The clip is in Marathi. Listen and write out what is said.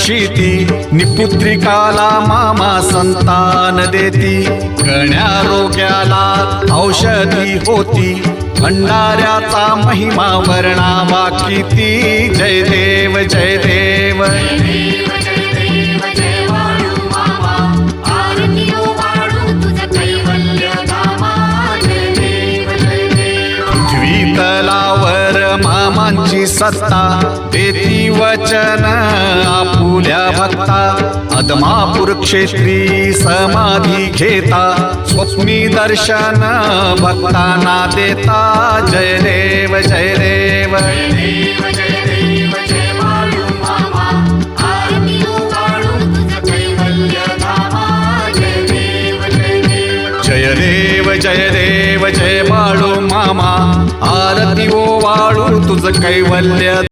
रक्षिती निपुत्रिकाला मामा संतान देती गण्या रोग्याला औषधी होती भंडाऱ्याचा महिमा वर्णावा किती जय देव जय देव तलावर मामांची सत्ता देती वचन आपुल्या भक्ता अदमापूर क्षेत्री समाधी घेता स्वप्नी दर्शन भक्तांना देता जय देव जय देव जय देव जय देव जय बाळू मामा आरती ओवाळू तुझ कैवल्य